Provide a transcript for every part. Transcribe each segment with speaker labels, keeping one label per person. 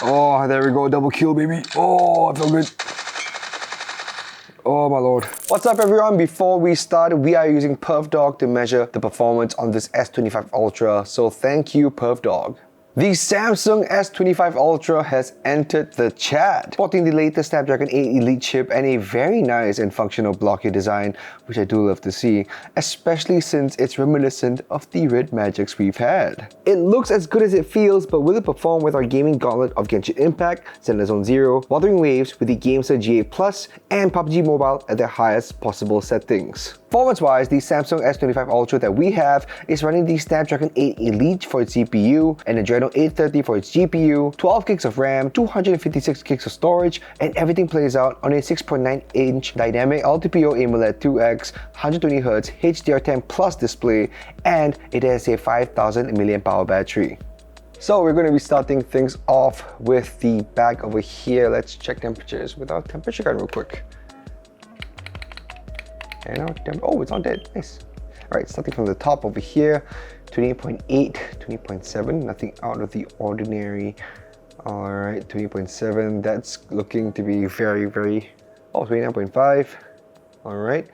Speaker 1: Oh, there we go, double kill, baby. Oh, I feel good. Oh my lord. What's up everyone? Before we start, we are using PerfDog to measure the performance on this S25 Ultra. So thank you, PerfDog. The Samsung S25 Ultra has entered the chat, sporting the latest Snapdragon 8 Elite chip and a very nice and functional blockade design, which I do love to see, especially since it's reminiscent of the red magics we've had. It looks as good as it feels, but will it perform with our gaming gauntlet of Genshin Impact, Zenless Zone Zero, Wuthering Waves with the Gamesir GA Plus, and PUBG Mobile at their highest possible settings? Performance-wise, the Samsung S25 Ultra that we have is running the Snapdragon 8 Elite for its CPU, and Adreno 830 for its GPU, 12 gigs of RAM, 256 gigs of storage, and everything plays out on a 6.9-inch dynamic LTPO AMOLED 2X 120Hz HDR10 Plus display, and it has a 5000 mAh battery. So we're going to be starting things off with the back over here. Let's check temperatures with our temperature gun real quick. And oh, it's not dead. Nice. All right, starting from the top over here, 28.8, 28.7, nothing out of the ordinary. All right, 28.7, that's looking to be very, oh, 29.5. All right,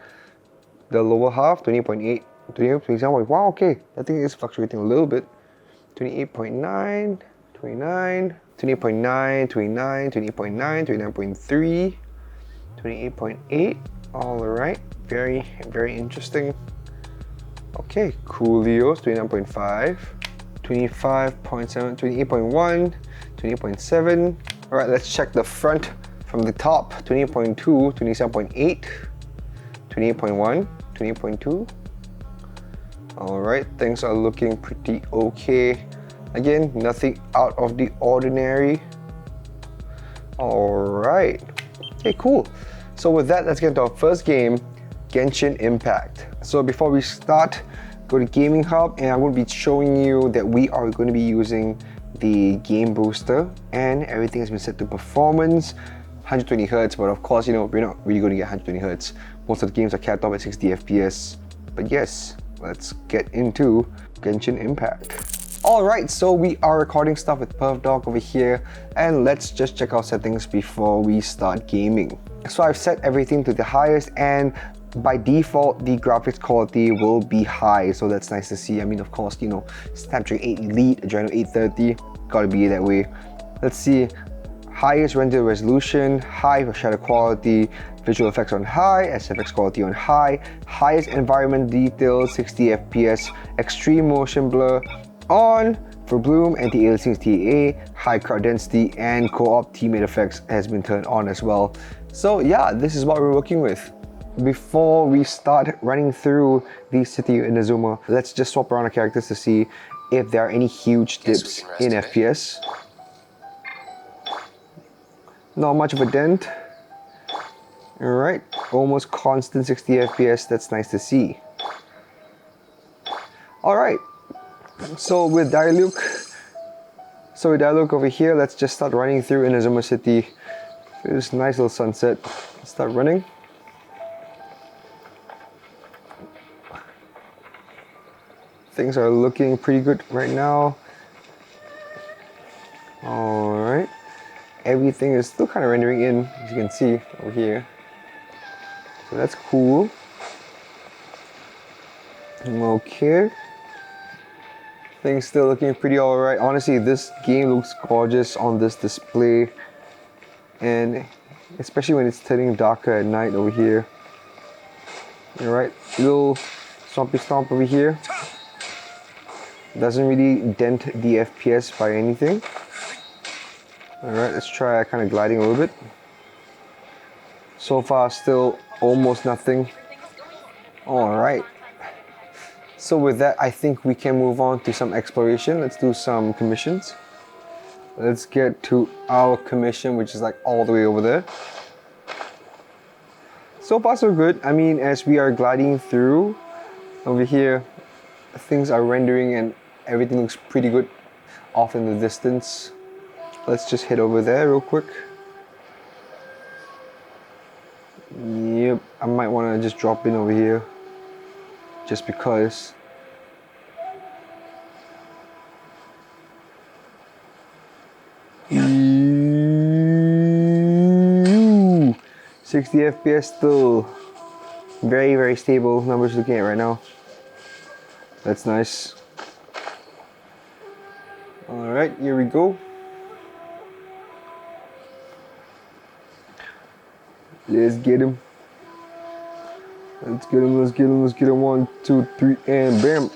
Speaker 1: the lower half, 28.8, 27. Wow, okay, I think it's fluctuating a little bit. 28.9, 29, 28.9, 29, 28.9, 29.3, 28.8. All right, very interesting. Okay, Coolio's 29.5, 25.7, 28.1, 28.7. All right, let's check the front from the top. 28.2, 27.8, 28.1, 28.2. All right, things are looking pretty okay. Again, nothing out of the ordinary. All right, okay, cool. So with that, let's get into our first game, Genshin Impact. So before we start, go to Gaming Hub, and I'm going to be showing you that we are going to be using the game booster, and everything has been set to performance, 120 Hz, but of course, you know, we're not really going to get 120 Hz. Most of the games are capped off at 60 FPS. But yes, let's get into Genshin Impact. Alright, so we are recording stuff with PerfDog over here, and let's just check our settings before we start gaming. So I've set everything to the highest, and by default the graphics quality will be high, so that's nice to see. I mean, of course, you know, Snapdragon 8 Elite, Adreno 830, gotta be that way. Let's see, highest render resolution, high for shadow quality, visual effects on high, SFX quality on high, highest environment details, 60 FPS, extreme motion blur on. For bloom, anti-aliasing TAA, high crowd density, and co-op teammate effects has been turned on as well. So yeah, this is what we're working with. Before we start running through the city in Azuma, let's just swap around our characters to see if there are any huge dips in FPS. Not much of a dent. Alright, almost constant 60 FPS, that's nice to see. Alright, so with Diluc over here, let's just start running through in Azuma City. This nice little sunset. Let's start running. Things are looking pretty good right now. Alright. Everything is still kind of rendering in, as you can see over here. So that's cool. Okay. Things still looking pretty alright. Honestly, this game looks gorgeous on this display. And especially when it's turning darker at night over here. Alright, little swampy stomp over here. Doesn't really dent the FPS by anything. Alright, let's try kind of gliding a little bit. So far, still almost nothing. Alright. So with that, I think we can move on to some exploration. Let's do some commissions. Let's get to our commission, which is like all the way over there. So far so good. I mean, as we are gliding through over here, things are rendering and everything looks pretty good off in the distance. Let's just head over there real quick. Yep, I might want to just drop in over here just because. 60 FPS still very, very stable numbers looking at right now. That's nice. Alright, here we go. Let's get him. Let's get him, let's get him, let's get him. 1, 2, 3, and bam.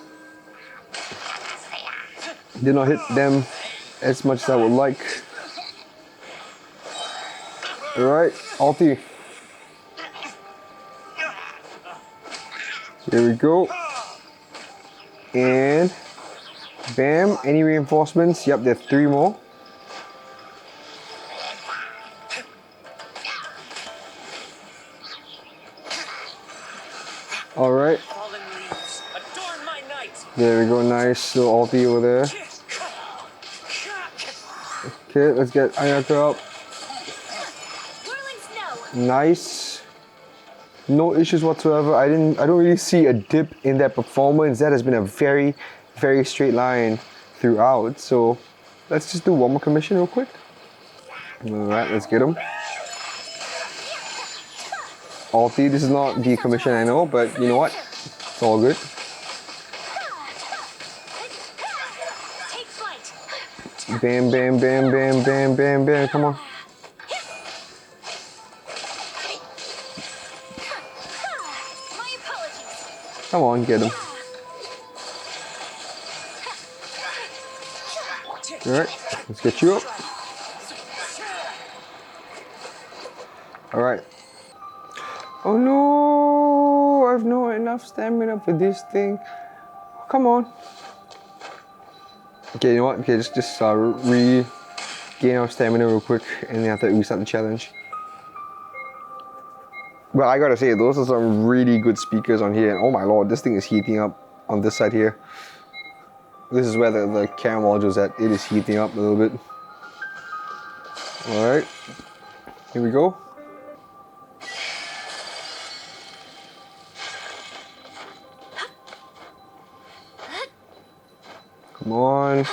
Speaker 1: Did not hit them as much as I would like. Alright, ulti. There we go. And bam, any reinforcements? Yep, there's 3 more. Alright. There we go, nice little ulti over there. Okay, let's get Ayaka up. Nice. No issues whatsoever. I don't really see a dip in that performance. That has been a very, very straight line throughout. So let's just do one more commission real quick. Alright, let's get him. Ulti, this is not the commission, I know, but you know what? It's all good. Bam, bam, bam, bam, bam, bam, bam, come on. Come on, get him. Alright, let's get you up. Alright. Oh no! I have no enough stamina for this thing. Come on. Okay, you know what? Okay, just regain our stamina real quick, and then after that we start the challenge. But I gotta say, those are some really good speakers on here. And oh my lord, this thing is heating up on this side here. This is where the camera module is at. It is heating up a little bit. Alright, here we go. Come on.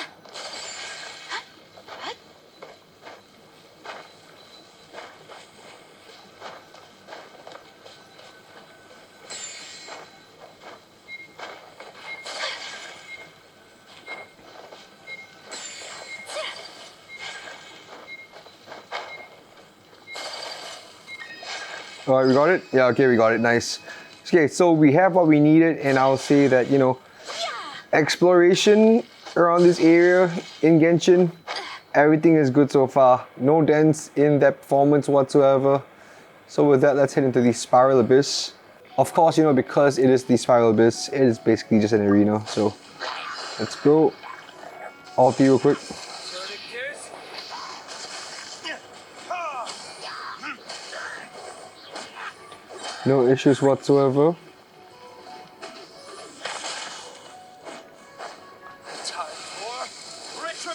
Speaker 1: Alright, we got it? Yeah, okay, we got it. Nice. Okay, so we have what we needed, and I'll say that, you know, exploration around this area in Genshin, everything is good so far. No dents in that performance whatsoever. So with that, let's head into the Spiral Abyss. Of course, you know, because it is the Spiral Abyss, it is basically just an arena. So let's go. Ulti real quick. No issues whatsoever.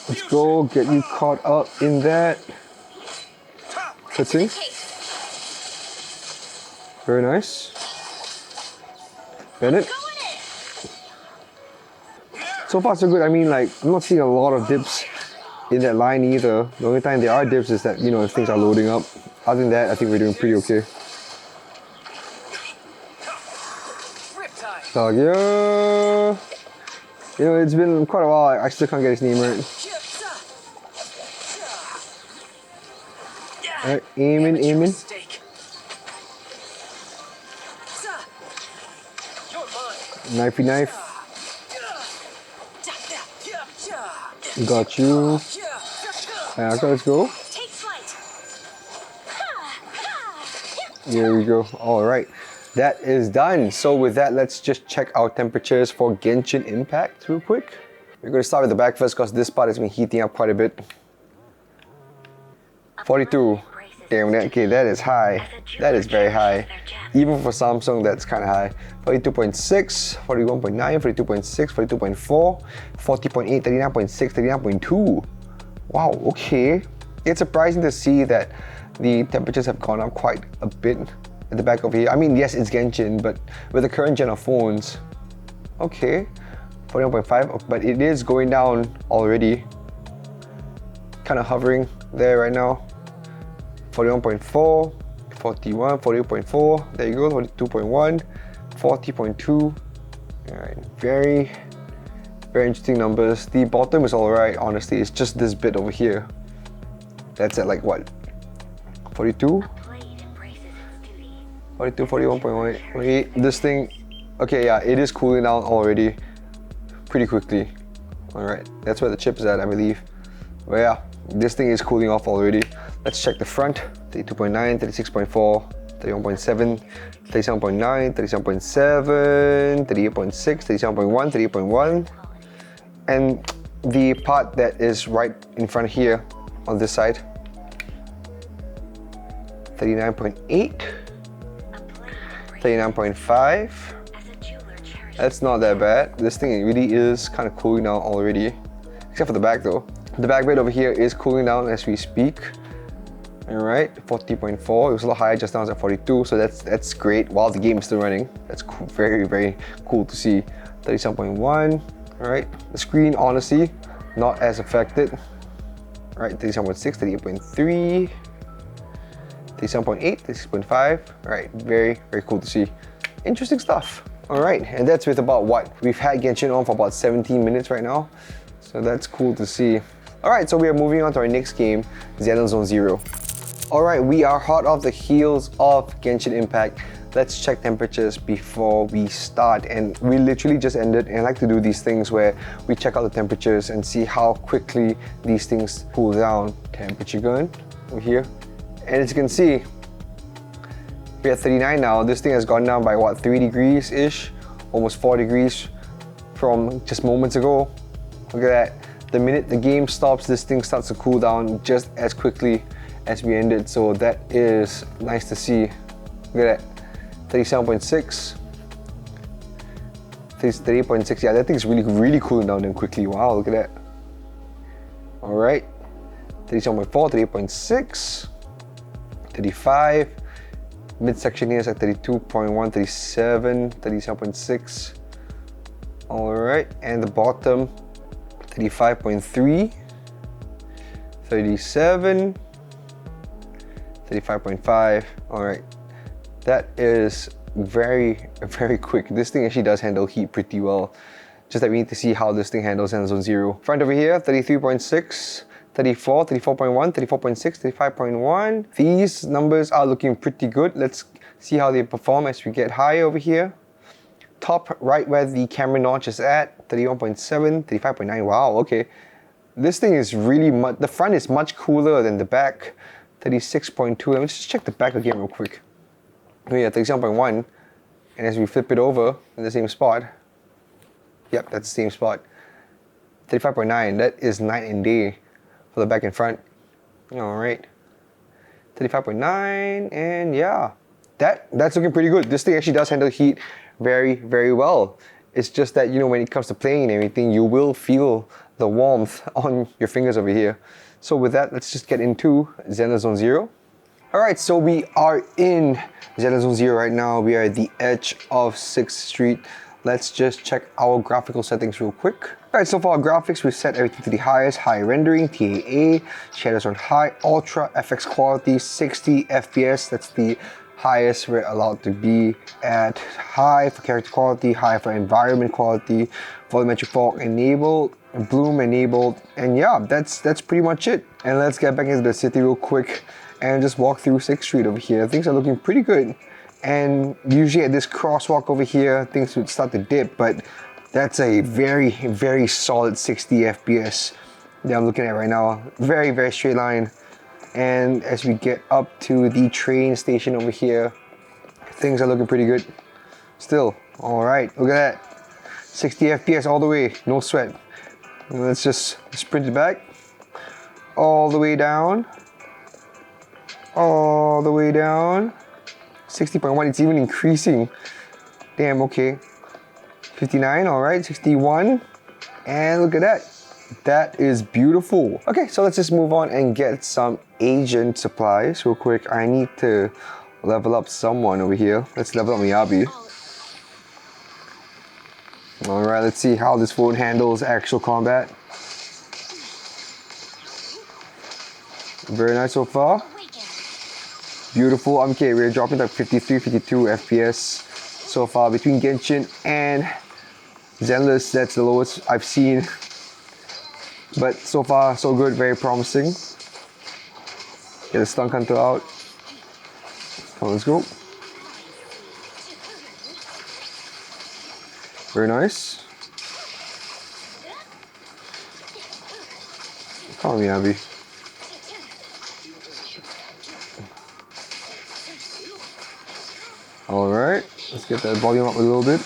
Speaker 1: Let's go, get you caught up in that. Cutting. Very nice. Bennett. So far so good. I mean, like, I'm not seeing a lot of dips in that line either. The only time there are dips is that, you know, if things are loading up. Other than that, I think we're doing pretty okay. Sagia. You know, it's been quite a while. I still can't get his name right. Alright, aiming. Knifey knife. Got you. Okay, let's go. Here we go. Alright. That is done. So with that, let's just check our temperatures for Genshin Impact real quick. We're going to start with the back first because this part has been heating up quite a bit. 42. Damn, that is high. That is very high. Even for Samsung, that's kind of high. 42.6, 41.9, 42.6, 42.4, 40.8, 39.6, 39.2. Wow, okay. It's surprising to see that the temperatures have gone up quite a bit at the back of here. I mean, yes, it's Genshin, but with the current gen of phones, okay, 41.5, but it is going down already. Kind of hovering there right now. 41.4, 41, 48.4, there you go, 42.1, 40.2. Alright, very interesting numbers. The bottom is alright, honestly, it's just this bit over here. That's at like what? 42? 42, 41.1. This thing, okay, yeah, it is cooling down already pretty quickly. Alright, that's where the chip is at, I believe. But yeah, this thing is cooling off already. Let's check the front. 32.9, 36.4, 31.7, 37.9, 37.7, 38.6, 37.1, 38.1. And the part that is right in front here on this side, 39.8, 39.5. That's not that bad. This thing really is kind of cooling down already, except for the back though. The back bit over here is cooling down as we speak. Alright, 40.4. It was a lot higher just now, it's at 42, so that's great while the game is still running. That's cool, very cool to see. 37.1. Alright, the screen honestly not as affected. Alright, 37.6, 38.3, 37.8, 36.5. Alright, very cool to see. Interesting stuff. Alright, and that's with about what? We've had Genshin on for about 17 minutes right now. So that's cool to see. Alright, so we are moving on to our next game, Zenless Zone Zero. Alright, we are hot off the heels of Genshin Impact. Let's check temperatures before we start. And we literally just ended, and I like to do these things where we check out the temperatures and see how quickly these things cool down. Temperature gun over here. And as you can see, we're at 39 now. This thing has gone down by what, 3 degrees-ish? Almost 4 degrees from just moments ago. Look at that. The minute the game stops, this thing starts to cool down just as quickly as we ended. So that is nice to see. Look at that. 37.6. 38.6. Yeah, that thing's really cooling down then quickly. Wow, look at that. Alright. 37.4, 38.6. 35. Midsection here is like 32.1, 37, 37.6. Alright, and the bottom 35.3, 37, 35.5. Alright, that is very quick. This thing actually does handle heat pretty well. Just that we need to see how this thing handles Zenless Zone Zero. Front over here, 33.6. 34, 34.1, 34.6, 35.1. These numbers are looking pretty good. Let's see how they perform as we get high over here. Top right where the camera notch is at, 31.7, 35.9. Wow, okay. This thing is really much, the front is much cooler than the back. 36.2. Let me just check the back again real quick. Oh yeah, 37.1. And as we flip it over in the same spot, yep, that's the same spot. 35.9, that is night and day for the back and front. Alright. 35.9, and yeah. That's looking pretty good. This thing actually does handle heat very well. It's just that, you know, when it comes to playing and everything, you will feel the warmth on your fingers over here. So with that, let's just get into Zenless Zone Zero. Alright, so we are in Zenless Zone Zero right now. We are at the edge of 6th Street. Let's just check our graphical settings real quick. Alright, so for our graphics, we've set everything to the highest. High rendering, TAA, shadows on high, ultra, FX quality, 60 FPS. That's the highest we're allowed to be at. High for character quality, high for environment quality, volumetric fog enabled, bloom enabled, and yeah, that's pretty much it. And let's get back into the city real quick and just walk through 6th Street over here. Things are looking pretty good. And usually at this crosswalk over here, things would start to dip, but that's a very solid 60 FPS that I'm looking at right now. Very straight line. And as we get up to the train station over here, things are looking pretty good still. Alright, look at that. 60 FPS all the way, no sweat. Let's just sprint it back. All the way down. All the way down. 60.1, it's even increasing. Damn, okay. 59, alright, 61. And look at that. That is beautiful. Okay, so let's just move on and get some agent supplies real quick. I need to level up someone over here. Let's level up Miyabi. Alright, let's see how this phone handles actual combat. Very nice so far. Beautiful. Okay, we're dropping like 53, 52 FPS so far between Genshin and Zenless. That's the lowest I've seen. But so far, so good. Very promising. Get the stun hunter out. Come on, let's go. Very nice. Come on, Miyabi. Alright, let's get that volume up a little bit.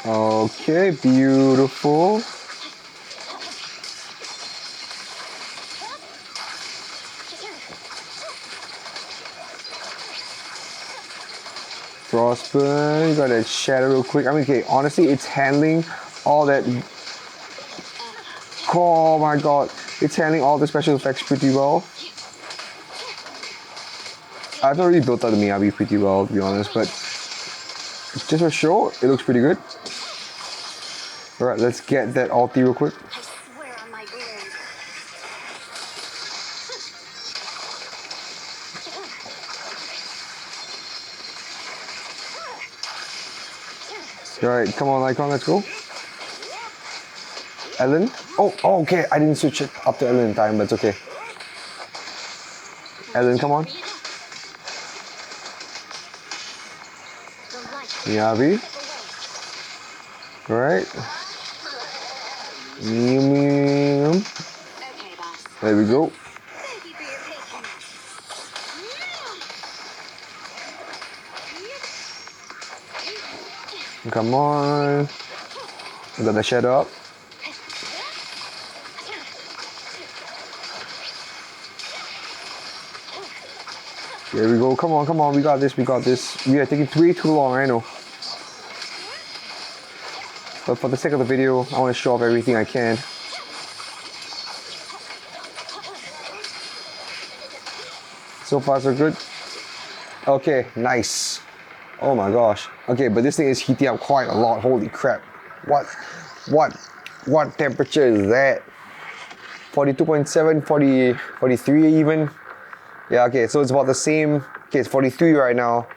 Speaker 1: Okay, beautiful. Frostburn, got that shadow real quick. I mean, okay, honestly, it's handling all that. Oh my god, it's handling all the special effects pretty well. I've already built out the Miyabi pretty well, to be honest, but just for show, it looks pretty good. Alright, let's get that ulti real quick. Alright, come on, Icon, let's go. Ellen? Oh, okay, I didn't switch it up to Ellen in time, but it's okay. Ellen, come on. Miyabi. Alright. There we go. Come on. We got the shadow up. There we go. Come on, come on. We got this. We got this. We are taking way too long, I know. But for the sake of the video, I want to show off everything I can. So far, so good. Okay, nice. Oh my gosh. Okay, but this thing is heating up quite a lot. Holy crap. What temperature is that? 42.7, 40, 43 even. Yeah, okay, so it's about the same. Okay, it's 43 right now.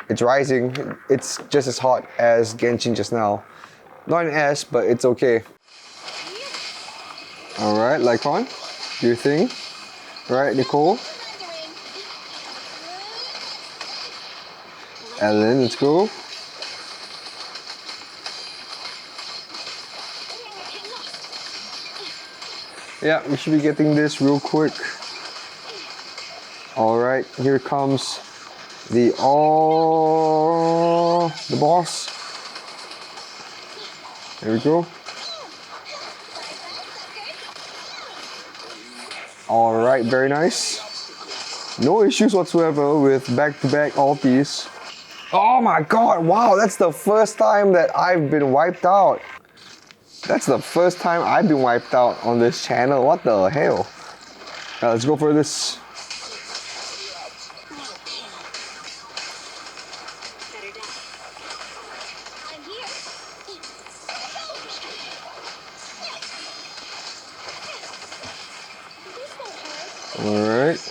Speaker 1: It's rising. It's just as hot as Genshin just now. Not an S, but it's okay. Alright, Lycon, do your thing. Alright, Nicole. Ellen, let's go. Yeah, we should be getting this real quick. Alright, here comes the boss. There we go. Alright, very nice. No issues whatsoever with back-to-back ultis. Oh my god, wow, that's the first time that I've been wiped out. That's the first time I've been wiped out on this channel. What the hell? Now let's go for this. Alright.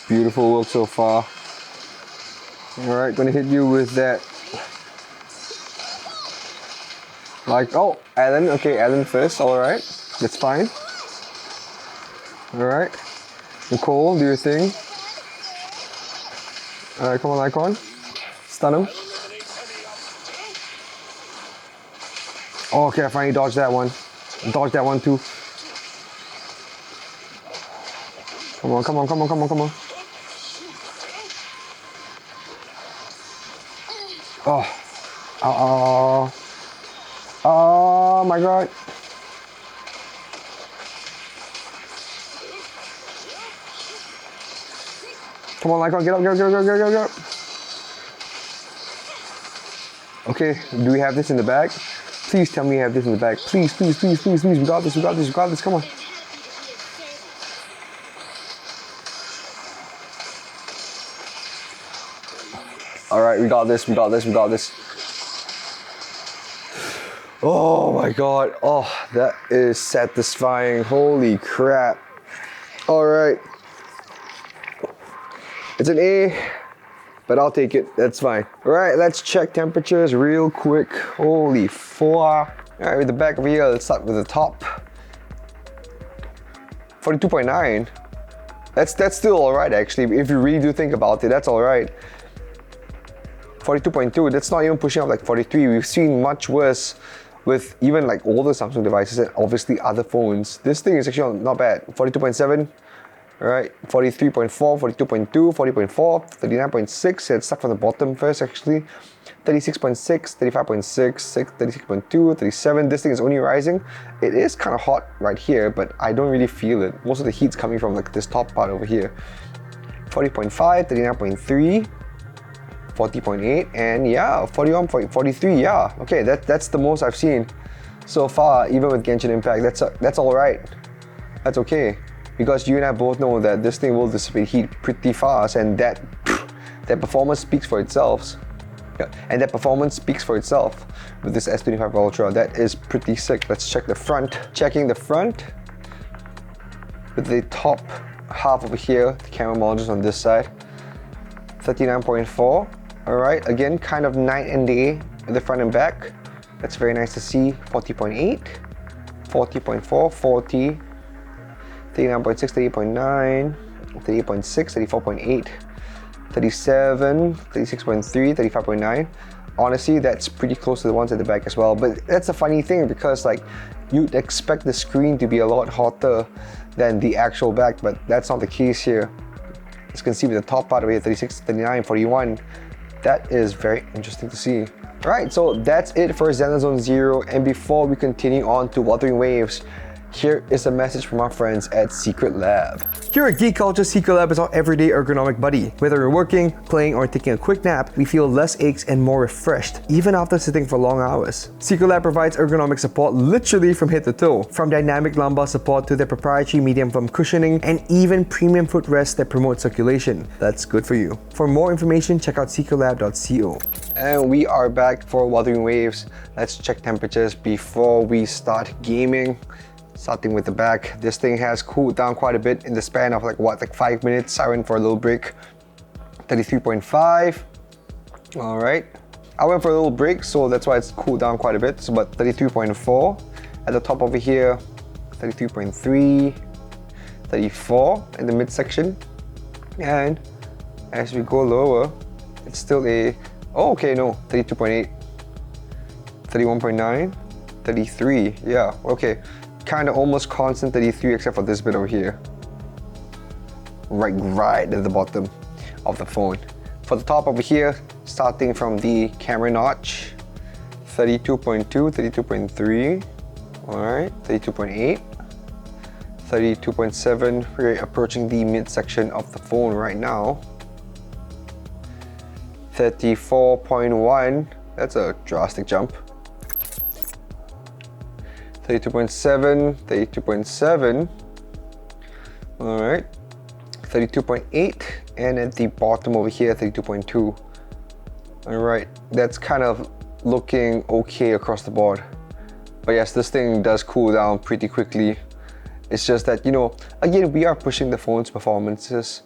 Speaker 1: Beautiful work so far. Alright, gonna hit you with that. Like, oh, Alan. Okay, Alan first. Alright, that's fine. Alright. Nicole, do your thing. Alright, come on, Icon. Stun him. Oh, okay, I finally dodged that one. Dodged that one too. Come on, come on, come on, come on, come on. Oh. Oh. Oh my god. Come on, Lycon, get up, get up, get up, get up, get up, get up. Okay, do we have this in the bag? Please tell me you have this in the bag. Please, please, please, please, please. We got this, we got this, we got this. Come on. Alright, we got this, we got this, we got this. Oh my god, oh, that is satisfying, holy crap. All right, it's an A, but I'll take it, that's fine. All right, let's check temperatures real quick. Holy fuck. All right, with the back over here, let's start with the top. 42.9. That's still all right, actually. If you really do think about it, that's all right. 42.2, that's not even pushing up like 43. We've seen much worse with even like older Samsung devices and obviously other phones. This thing is actually not bad. 42.7, all right, 43.4, 42.2, 40.4, 39.6. Let's start from the bottom first, actually. 36.6, 35.6, 36.2, 37. This thing is only rising. It is kind of hot right here, but I don't really feel it. Most of the heat's coming from like this top part over here. 40.5, 39.3, 40.8, and yeah, 41, 43. Yeah, okay, that's the most I've seen so far, even with Genshin Impact. That's all right. That's okay, because you and I both know that this thing will dissipate heat pretty fast, and that performance speaks for itself. Yeah, and that performance speaks for itself with this S25 Ultra. That is pretty sick. Let's check the front. Checking the front with the top half over here, the camera modules on this side. 39.4. All right, again, kind of night and day in the front and back. That's very nice to see. 40.8, 40.4, 40, 39.6, 38.9, 38.6, 34.8. 37, 36.3, 35.9. Honestly, that's pretty close to the ones at the back as well. But that's a funny thing because like you'd expect the screen to be a lot hotter than the actual back, but that's not the case here. As you can see with the top part of it, 36, 39, 41. That is very interesting to see. All right, so that's it for Zenless Zone Zero. And before we continue on to Wuthering Waves, here is a message from our friends at Secretlab. Here at Geek Culture, Secretlab is our everyday ergonomic buddy. Whether you're working, playing, or taking a quick nap, we feel less aches and more refreshed, even after sitting for long hours. Secretlab provides ergonomic support literally from head to toe, from dynamic lumbar support to their proprietary medium foam cushioning, and even premium footrests that promote circulation. That's good for you. For more information, check out secretlab.co. And we are back for Wuthering Waves. Let's check temperatures before we start gaming. Starting with the back, this thing has cooled down quite a bit in the span of like 5 minutes. I went for a little break. 33.5. All right, I went for a little break, so that's why it's cooled down quite a bit. So, but 33.4 at the top over here, 33.3, 34 in the midsection, and as we go lower, it's still a 32.8, 31.9, 33. Yeah, okay. Kind of almost constant 33 except for this bit over here. Right at the bottom of the phone. For the top over here, starting from the camera notch, 32.2, 32.3, all right, 32.8, 32.7, we're approaching the midsection of the phone right now. 34.1, that's a drastic jump. 32.7, 32.7, all right, 32.8, and at the bottom over here, 32.2. All right, that's kind of looking okay across the board. But yes, this thing does cool down pretty quickly. It's just that, you know, again, we are pushing the phone's performances.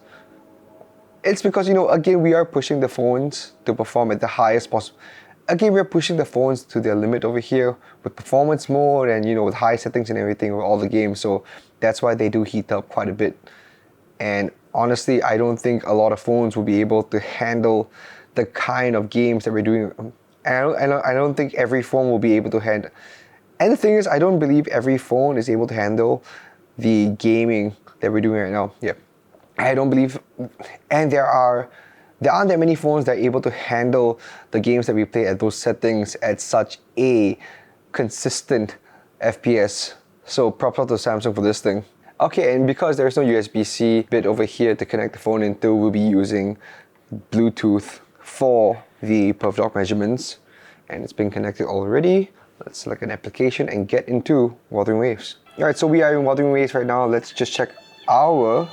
Speaker 1: It's because, you know, again, we are pushing the phones to perform at the highest possible. Again, we're pushing the phones to their limit over here with performance mode and, you know, with high settings and everything with all the games. So that's why they do heat up quite a bit. And honestly, I don't think a lot of phones will be able to handle the kind of games that we're doing. I don't think every phone will be able to handle. And the thing is, I don't believe every phone is able to handle the gaming that we're doing right now. Yeah, I don't believe, and there aren't that many phones that are able to handle the games that we play at those settings at such a consistent FPS. So props out to Samsung for this thing. Okay, and because there's no USB-C bit over here to connect the phone into, we'll be using Bluetooth for the PerfDog measurements. And it's been connected already. Let's select an application and get into Wuthering Waves. All right, so we are in Wuthering Waves right now. Let's just check our,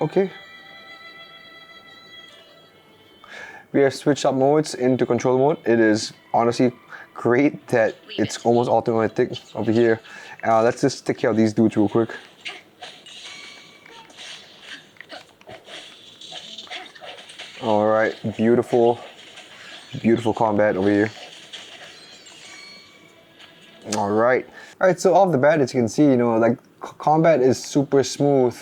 Speaker 1: okay. We have switched up modes into control mode. It is honestly great that it's almost automatic over here. Let's just take care of these dudes real quick. Alright, beautiful combat over here. Alright, so off the bat, as you can see, you know, like combat is super smooth.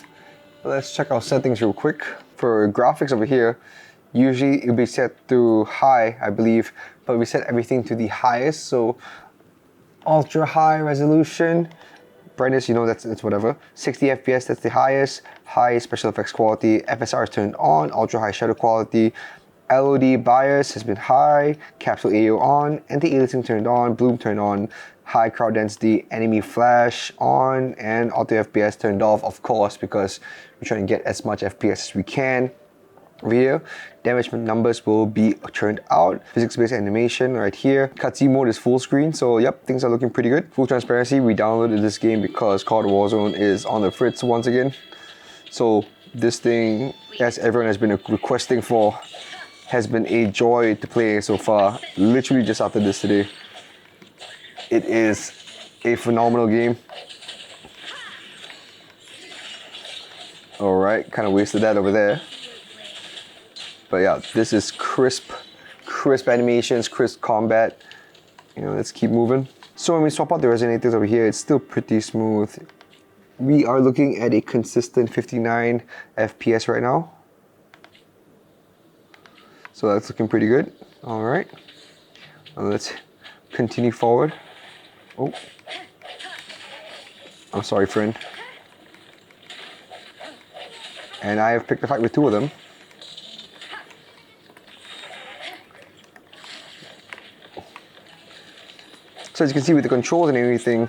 Speaker 1: Let's check our settings real quick. For graphics over here, usually it'll be set to high, I believe, but we set everything to the highest, so ultra high resolution. Brightness, you know, that's whatever. 60 FPS, that's the highest. High special effects quality. FSR is turned on. Ultra high shadow quality. LOD bias has been high. Capsule AO on. Anti-aliasing turned on. Bloom turned on. High crowd density. Enemy flash on. And auto FPS turned off, of course, because we're trying to get as much FPS as we can. Over here, damage numbers will be turned out. Physics-based animation right here. Cutscene mode is full screen, so yep, things are looking pretty good. Full transparency, we downloaded this game because COD Warzone is on the fritz once again. So this thing, as everyone has been requesting for, has been a joy to play so far. Literally just after this today. It is a phenomenal game. Alright, kind of wasted that over there. But yeah, this is crisp animations, crisp combat. You know, let's keep moving. So when we swap out the resonators over here, it's still pretty smooth. We are looking at a consistent 59 FPS right now. So that's looking pretty good. All right, now let's continue forward. Oh, I'm sorry, friend. And I have picked a fight with two of them. So as you can see with the controls and everything,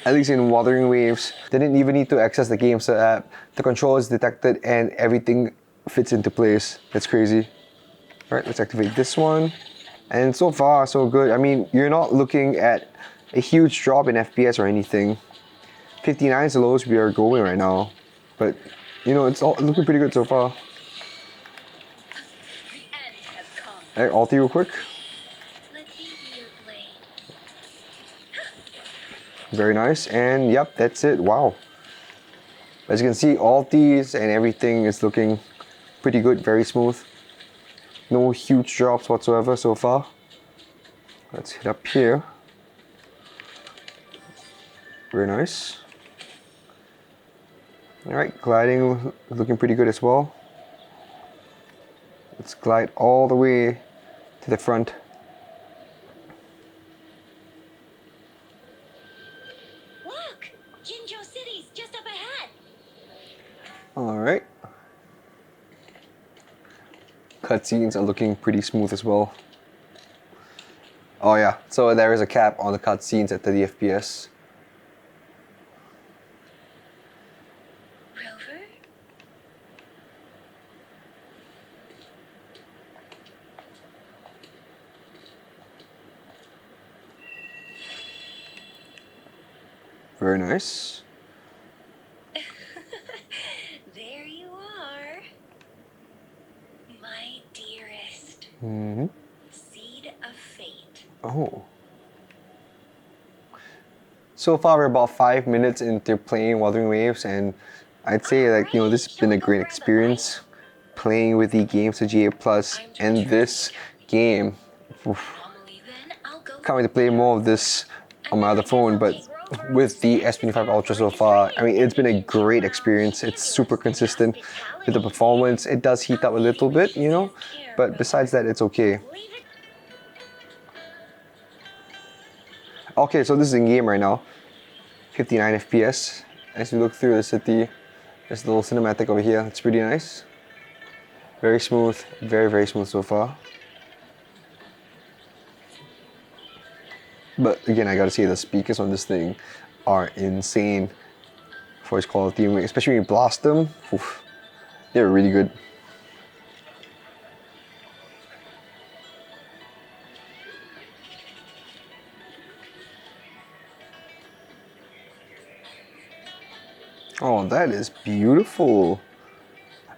Speaker 1: at least in Wuthering Waves, they didn't even need to access the Gamesir app. The control is detected and everything fits into place. That's crazy. All right, let's activate this one. And so far, so good. I mean, you're not looking at a huge drop in FPS or anything. 59 is the lowest we are going right now. But, you know, it's all looking pretty good so far. All right, ulti real quick. Very nice, and yep, that's it. Wow. As you can see, all these and everything is looking pretty good, very smooth. No huge drops whatsoever so far. Let's hit up here. Very nice. Alright, gliding looking pretty good as well. Let's glide all the way to the front. Alright. Cutscenes are looking pretty smooth as well. Oh yeah, so there is a cap on the cutscenes at 30 FPS.
Speaker 2: Rover?
Speaker 1: Very nice.
Speaker 2: There you are, my dearest.
Speaker 1: Mm-hmm.
Speaker 2: Seed of fate.
Speaker 1: Oh. So far we're about 5 minutes into playing Wuthering Waves, and I'd say, like, you know, this has been a great experience playing with the Gamesir GA Plus and this game. Oof. Can't wait to play more of this on my other phone, but with the S25 Ultra so far, I mean, it's been a great experience. It's super consistent with the performance. It does heat up a little bit, you know, but besides that, it's okay. Okay, so this is in game right now. 59 FPS. As we look through the city, there's a little cinematic over here. It's pretty nice. Very smooth, very smooth so far. But again, I gotta say, the speakers on this thing are insane for its quality, especially when you blast them. Oof, they're really good. Oh, that is beautiful.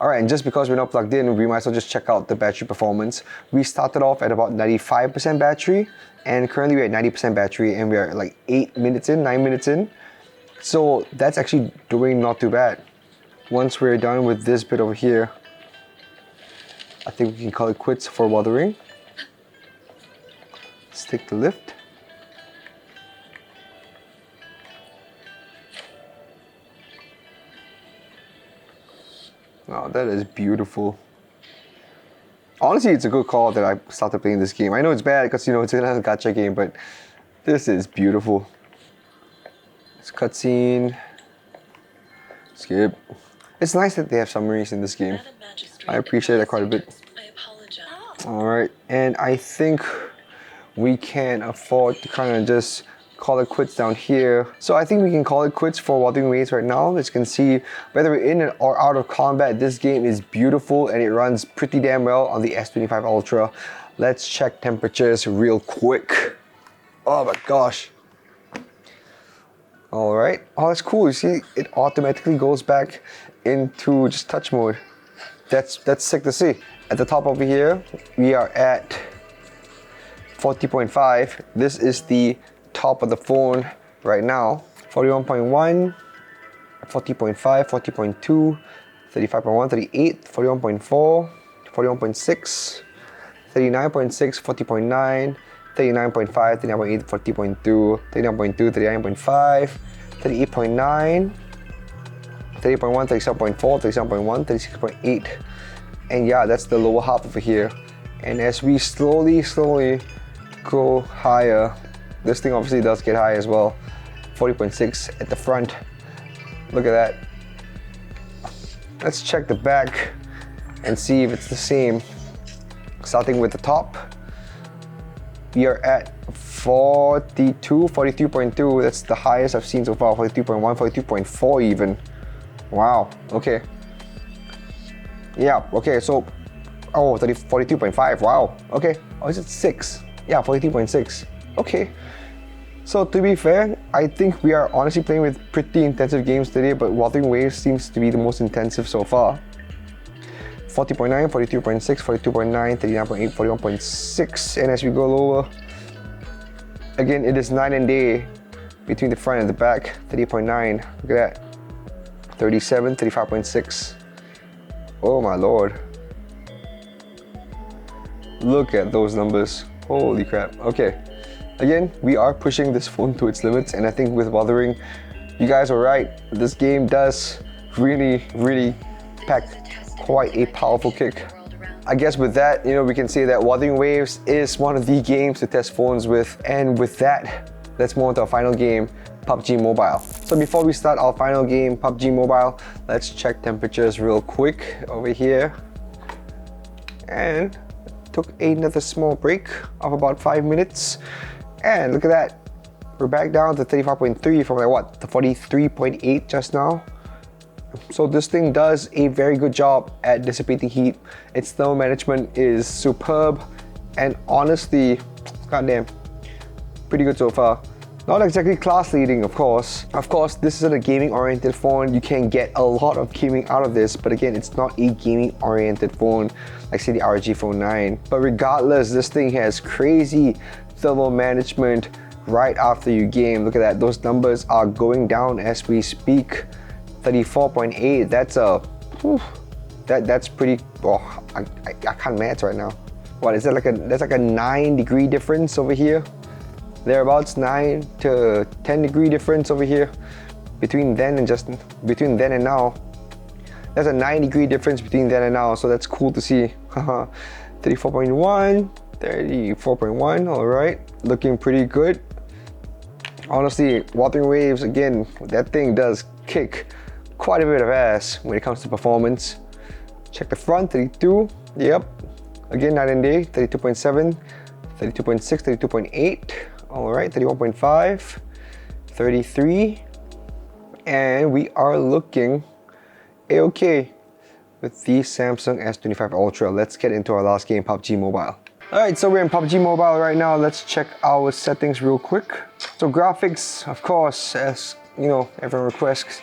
Speaker 1: All right, and just because we're not plugged in, we might as well just check out the battery performance. We started off at about 95% battery, and currently we're at 90% battery, and we're like 9 minutes in. So that's actually doing not too bad. Once we're done with this bit over here, I think we can call it quits for Wuthering. Let's take the lift. Wow, that is beautiful. Honestly, it's a good call that I started playing this game. I know it's bad because, you know, it's another gacha game, but this is beautiful. It's cutscene. Skip. It's nice that they have summaries in this game. I appreciate that quite a bit. Alright, and I think we can afford to kind of just call it quits down here. So I think we can call it quits for Wuthering Waves right now. As you can see, whether we're in or out of combat, this game is beautiful and it runs pretty damn well on the S25 Ultra. Let's check temperatures real quick. Oh my gosh. All right, oh, that's cool. You see, it automatically goes back into just touch mode. That's sick to see. At the top over here, we are at 40.5. This is the top of the phone right now. 41.1, 40.5, 40.2, 35.1, 38, 41.4, 41.6, 39.6, 40.9, 39.5, 39.8, 40.2, 39.2, 39.5, 38.9, 30.1, 37.4, 37.1, 36.8. And yeah, that's the lower half over here. And as we slowly go higher, this thing obviously does get high as well. 40.6 at the front. Look at that. Let's check the back and see if it's the same. Starting with the top, we are at 42.2. That's the highest I've seen so far. 42.1, 42.4 even. Wow, okay. Yeah, okay, so, oh, 42.5, wow, okay. Oh, is it 6? Yeah, 42.6, okay. So to be fair, I think we are honestly playing with pretty intensive games today, but Wuthering Waves seems to be the most intensive so far. 40.9, 42.6, 42.9, 39.8, 41.6, and as we go lower, again, it is night and day between the front and the back. 30.9, look at that. 37, 35.6. Oh my lord. Look at those numbers. Holy crap. Okay. Again, we are pushing this phone to its limits, and I think with Wuthering, you guys are right. This game does really pack quite a powerful kick. I guess with that, you know, we can say that Wuthering Waves is one of the games to test phones with, and with that, let's move on to our final game, PUBG Mobile. So before we start our final game, PUBG Mobile, let's check temperatures real quick over here. And took another small break of about 5 minutes. And look at that. We're back down to 35.3 from like what, the 43.8 just now. So this thing does a very good job at dissipating heat. Its thermal management is superb, and honestly, goddamn, pretty good so far. Not exactly class leading, of course. Of course, this isn't a gaming oriented phone. You can get a lot of gaming out of this, but again, it's not a gaming oriented phone like say the ROG Phone 9. But regardless, this thing has crazy thermal management right after you game. Look at that, those numbers are going down as we speak. 34.8, that's a, whew, that's pretty, oh, I can't match right now. What is that, that's like a 9-degree difference over here? Thereabouts, 9 to 10 degree difference over here between then and now. There's a 9-degree difference between then and now, so that's cool to see. 34.1, 34.1, all right, looking pretty good. Honestly, Wuthering Waves, again, that thing does kick quite a bit of ass when it comes to performance. Check the front, 32, yep. Again, night and day, 32.7, 32.6, 32.8. All right, 31.5, 33, and we are looking a-okay with the Samsung S25 Ultra. Let's get into our last game, PUBG Mobile. All right, so we're in PUBG Mobile right now. Let's check our settings real quick. So graphics, of course, as you know, everyone requests,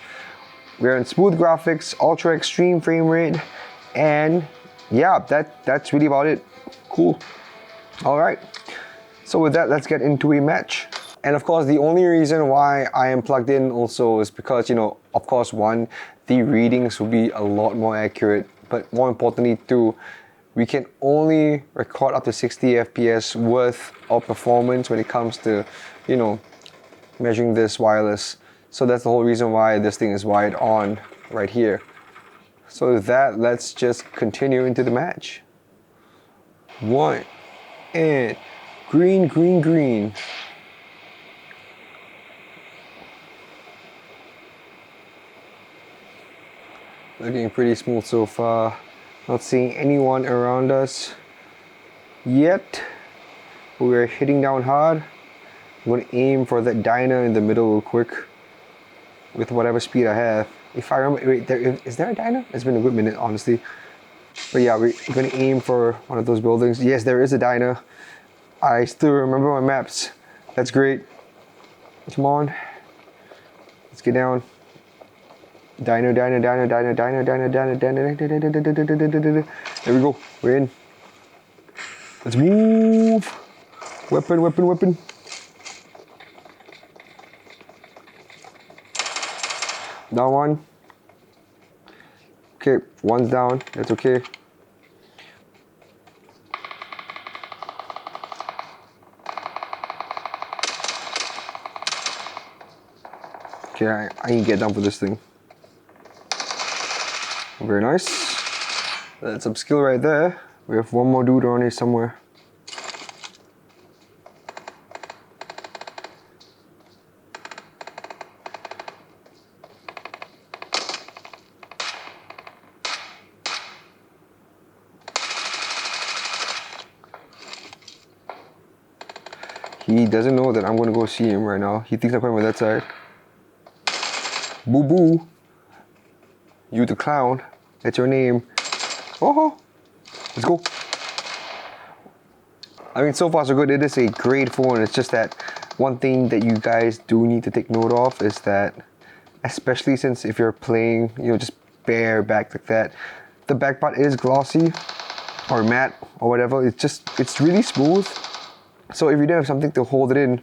Speaker 1: we're in smooth graphics, ultra extreme frame rate, And yeah, that's really about it. Cool. All right. So with that, let's get into a match. And of course, the only reason why I am plugged in also is because, you know, of course, one, the readings will be a lot more accurate, but more importantly too, we can only record up to 60 FPS worth of performance when it comes to, you know, measuring this wireless. So that's the whole reason why this thing is wired on right here. So with that, let's just continue into the match. One, and green, green, green. Looking pretty smooth so far. Not seeing anyone around us yet. We're hitting down hard. I'm gonna aim for that diner in the middle real quick with whatever speed I have. If I remember, wait, is there a diner? It's been a good minute, honestly. But yeah, we're gonna aim for one of those buildings. Yes, there is a diner. I still remember my maps. That's great. Come on. Let's get down. Diner, diner, diner, diner, diner, diner, diner, diner, diner. There we go. We're in. Let's move. Weapon, weapon, weapon. Down one. Okay, one's down. That's okay. Okay, I need to get down for this thing. Very nice. That's some skill right there. We have one more dude around here somewhere. He doesn't know that I'm gonna go see him right now. He thinks I'm coming with that side. Boo boo. You the clown. That's your name. Oh, let's go. I mean, so far so good. It is a great phone. It's just that one thing that you guys do need to take note of is that, especially since if you're playing, you know, just bare back like that, the back part is glossy or matte or whatever. It's really smooth. So if you don't have something to hold it in,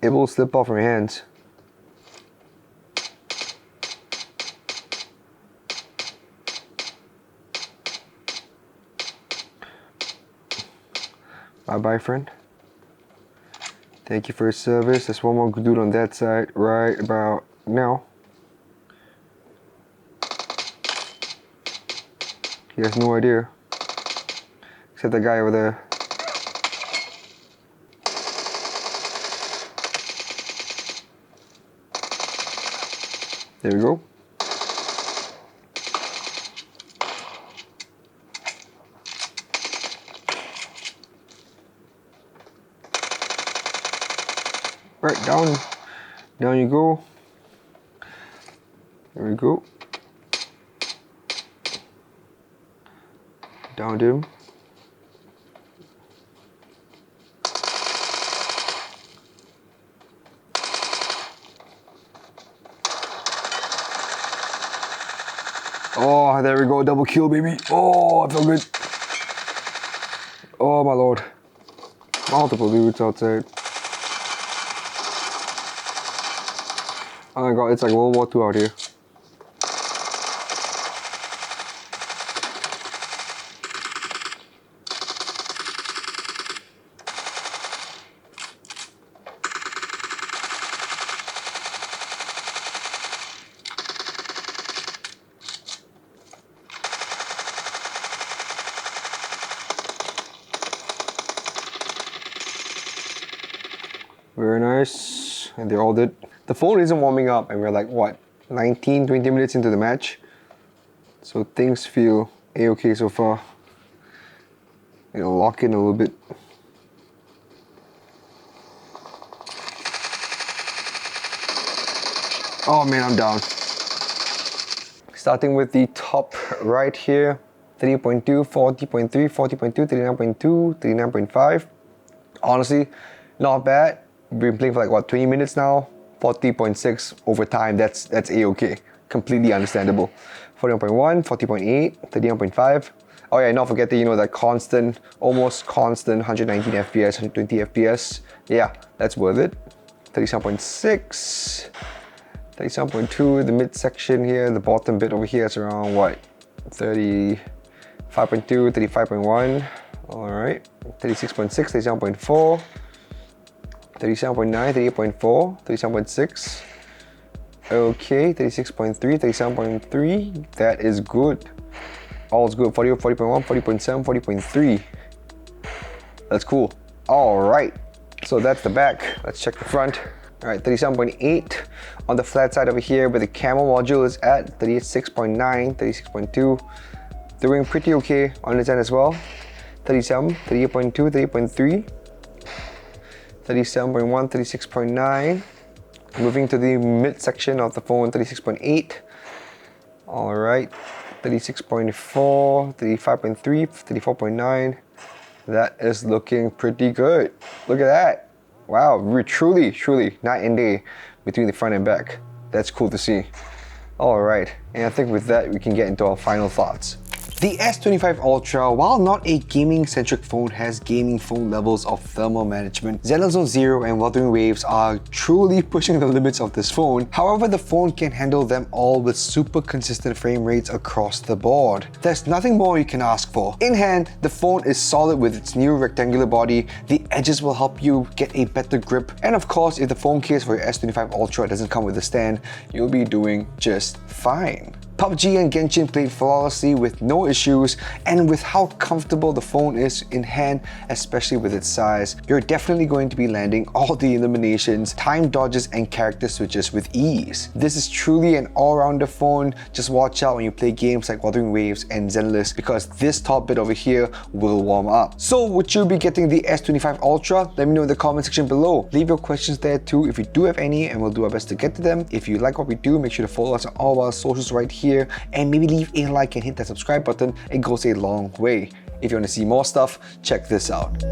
Speaker 1: it will slip off your hands. Bye-bye, friend. Thank you for your service. There's one more dude on that side right about now. He has no idea. Except that guy over there. There we go. Right, down you go. There we go. Downed him. Oh, there we go, double kill, baby. Oh, I feel good. Oh my lord. Multiple dudes outside. Oh my god, it's like World War II out here. Very nice, and they all did. The phone isn't warming up and we're like, what, 19, 20 minutes into the match? So things feel a-okay so far. It'll lock in a little bit. Oh man, I'm down. Starting with the top right here, 30.2, 40.3, 40.2, 39.2, 39.5. Honestly, not bad. We've been playing for like what, 20 minutes now? 40.6 over time, that's a-okay. Completely understandable. 41.1, 40.8, 39.5. Oh yeah, not forget that, you know, that constant, almost constant 119 FPS, 120 FPS. Yeah, that's worth it. 37.6, 37.2, the midsection here, the bottom bit over here is around what? 35.2, 35.1. All right, 36.6, 37.4, 37.9, 38.4, 37.6. Okay, 36.3, 37.3. That is good. All's good. 40, 40.1, 40.7, 40.3. That's cool. All right. So that's the back. Let's check the front. All right, 37.8 on the flat side over here, but the camera module is at 36.9, 36.2. Doing pretty okay on this end as well. 37, 38.2, 38.3, 37.1, 36.9. Moving to the midsection of the phone, 36.8. All right, 36.4, 35.3, 34.9. That is looking pretty good. Look at that. Wow, we're truly night and day between the front and back. That's cool to see. All right, and I think with that, we can get into our final thoughts. The S25 Ultra, while not a gaming-centric phone, has gaming phone levels of thermal management. Zenless Zone Zero and Wuthering Waves are truly pushing the limits of this phone. However, the phone can handle them all with super consistent frame rates across the board. There's nothing more you can ask for. In hand, the phone is solid with its new rectangular body. The edges will help you get a better grip. And of course, if the phone case for your S25 Ultra doesn't come with a stand, you'll be doing just fine. PUBG and Genshin played flawlessly with no issues, and with how comfortable the phone is in hand, especially with its size, you're definitely going to be landing all the eliminations, time dodges, and character switches with ease. This is truly an all-rounder phone. Just watch out when you play games like Wuthering Waves and Zenless, because this top bit over here will warm up. So would you be getting the S25 Ultra? Let me know in the comment section below. Leave your questions there too if you do have any, and we'll do our best to get to them. If you like what we do, make sure to follow us on all of our socials right here, and maybe leave a like and hit that subscribe button. It goes a long way. If you want to see more stuff, check this out.